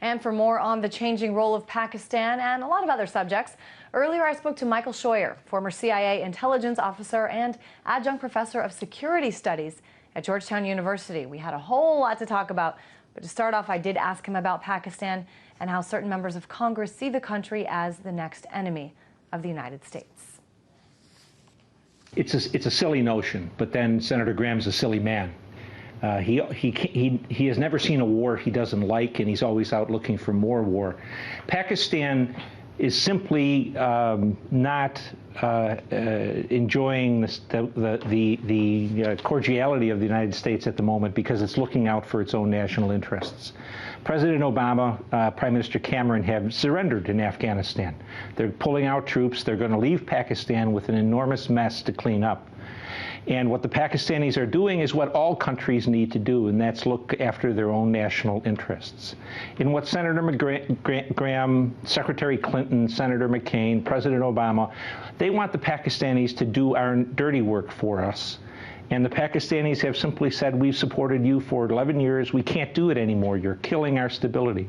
And for more on the changing role of Pakistan and a lot of other subjects, earlier I spoke to Michael Scheuer, former CIA intelligence officer and adjunct professor of security studies at Georgetown University. We had a whole lot to talk about, but to start off, I did ask him about Pakistan and how certain members of Congress see the country as the next enemy of the United States. It's a silly notion, but then Senator Graham's a silly man. He has never seen a war he doesn't like, and he's always out looking for more war. Pakistan is simply not enjoying the cordiality of the United States at the moment because it's looking out for its own national interests. President Obama, Prime Minister Cameron have surrendered in Afghanistan. They're pulling out troops. They're going to leave Pakistan with an enormous mess to clean up. And what the Pakistanis are doing is what all countries need to do, and that's look after their own national interests. In what Senator Graham, Secretary Clinton, Senator McCain, President Obama, they want the Pakistanis to do our dirty work for us. And the Pakistanis have simply said, we've supported you for 11 years. We can't do it anymore. You're killing our stability.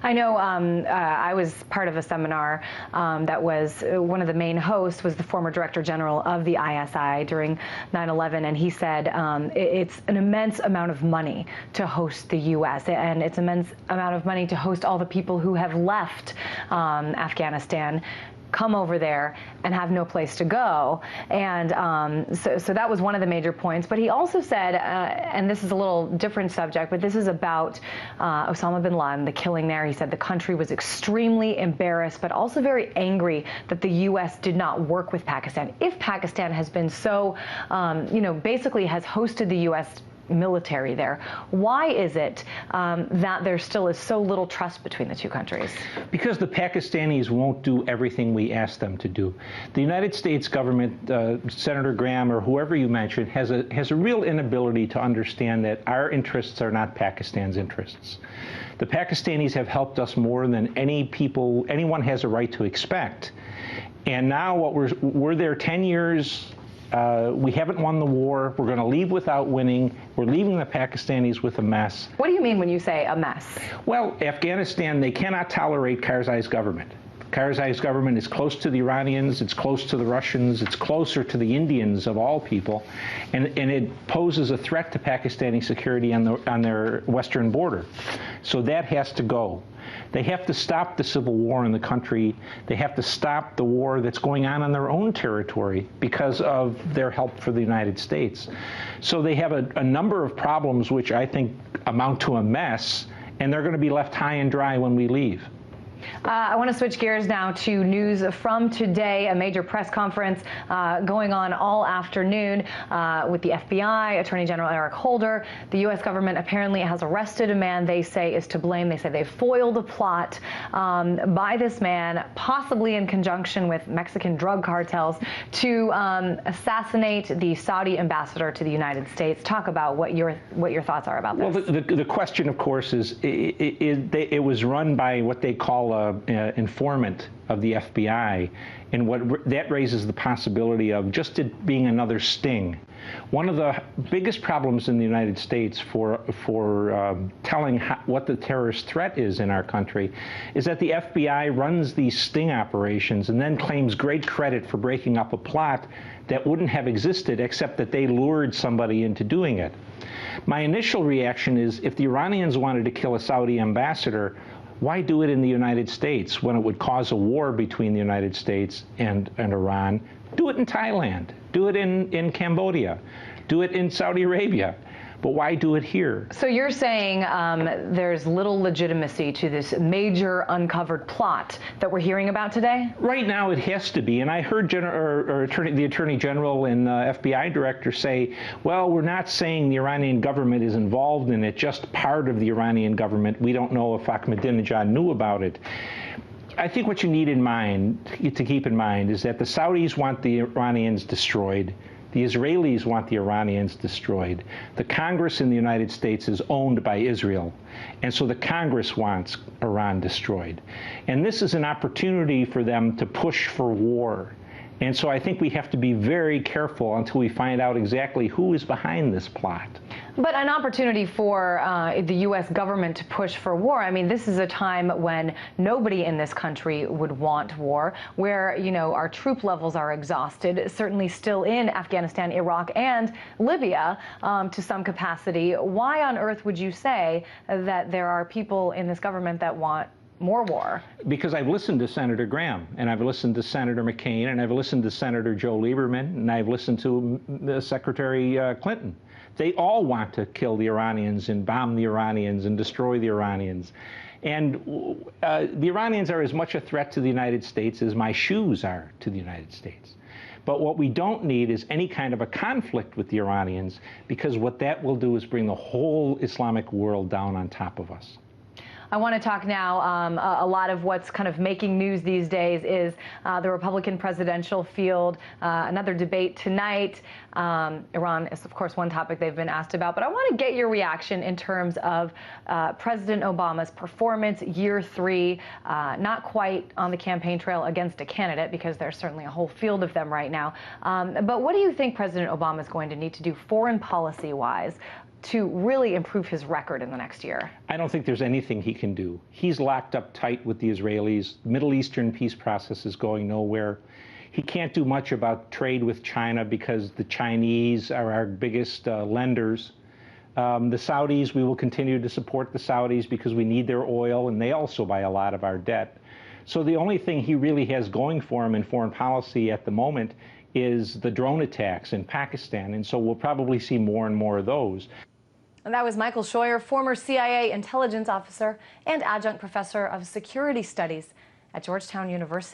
I know I was part of a seminar that was one of the main hosts was the former Director General of the ISI during 9/11, and he said it's an immense amount of money to host the U.S. and it's an immense amount of money to host all the people who have left Afghanistan, come over there and have no place to go. And so that was one of the major points. But he also said, and this is a little different subject, but this is about Osama bin Laden, the killing there. He said the country was extremely embarrassed, but also very angry that the U.S. did not work with Pakistan. If Pakistan has been so, basically has hosted the U.S. military there, why is it that there still is so little trust between the two countries? Because the Pakistanis won't do everything we ask them to do. The United States government, Senator Graham or whoever you mentioned, has a real inability to understand that our interests are not Pakistan's interests. The Pakistanis have helped us more than anyone has a right to expect. And now we're there 10 years. We haven't won the war. We're going to leave without winning. We're leaving the Pakistanis with a mess. What do you mean when you say a mess? Well, Afghanistan, they cannot tolerate Karzai's government. Karzai's government is close to the Iranians, it's close to the Russians, it's closer to the Indians of all people, and it poses a threat to Pakistani security on their western border. So that has to go. They have to stop the civil war in the country. They have to stop the war that's going on their own territory because of their help for the United States. So they have a number of problems which I think amount to a mess, and they're going to be left high and dry when we leave. I want to switch gears now to news from today, a major press conference going on all afternoon with the FBI, Attorney General Eric Holder. The U.S. government apparently has arrested a man they say is to blame. They say they foiled a plot by this man, possibly in conjunction with Mexican drug cartels, to assassinate the Saudi ambassador to the United States. Talk about what your thoughts are about this. Well, the question, of course, is it was run by what they call informant of the FBI, and that raises the possibility of just it being another sting. One of the biggest problems in the United States for telling what the terrorist threat is in our country is that the FBI runs these sting operations and then claims great credit for breaking up a plot that wouldn't have existed except that they lured somebody into doing it. My initial reaction is if the Iranians wanted to kill a Saudi ambassador, why do it in the United States when it would cause a war between the United States and Iran? Do it in Thailand. Do it in Cambodia. Do it in Saudi Arabia. But why do it here? So you're saying there's little legitimacy to this major uncovered plot that we're hearing about today? Right now it has to be. And I heard the Attorney General and the FBI Director say, well, we're not saying the Iranian government is involved in it, just part of the Iranian government. We don't know if Ahmadinejad knew about it. I think what you need to keep in mind is that the Saudis want the Iranians destroyed. The Israelis want the Iranians destroyed. The Congress in the United States is owned by Israel, and so the Congress wants Iran destroyed. And this is an opportunity for them to push for war. And so I think we have to be very careful until we find out exactly who is behind this plot. But an opportunity for the U.S. government to push for war. I mean, this is a time when nobody in this country would want war, where, you know, our troop levels are exhausted, certainly still in Afghanistan, Iraq, and Libya to some capacity. Why on earth would you say that there are people in this government that want more war? Because I've listened to Senator Graham, and I've listened to Senator McCain, and I've listened to Senator Joe Lieberman, and I've listened to Secretary Clinton. They all want to kill the Iranians and bomb the Iranians and destroy the Iranians. And the Iranians are as much a threat to the United States as my shoes are to the United States. But what we don't need is any kind of a conflict with the Iranians, because what that will do is bring the whole Islamic world down on top of us. I want to talk now, a lot of what's kind of making news these days is the Republican presidential field, another debate tonight. Iran is, of course, one topic they've been asked about, but I want to get your reaction in terms of President Obama's performance, year 3, not quite on the campaign trail against a candidate, because there's certainly a whole field of them right now. But what do you think President Obama is going to need to do foreign policy-wise to really improve his record in the next year? I don't think there's anything he can do. He's locked up tight with the Israelis. Middle Eastern peace process is going nowhere. He can't do much about trade with China because the Chinese are our biggest lenders. The Saudis, we will continue to support the Saudis because we need their oil, and they also buy a lot of our debt. So the only thing he really has going for him in foreign policy at the moment is the drone attacks in Pakistan, and so we'll probably see more and more of those. And that was Michael Scheuer, former CIA intelligence officer and adjunct professor of security studies at Georgetown University.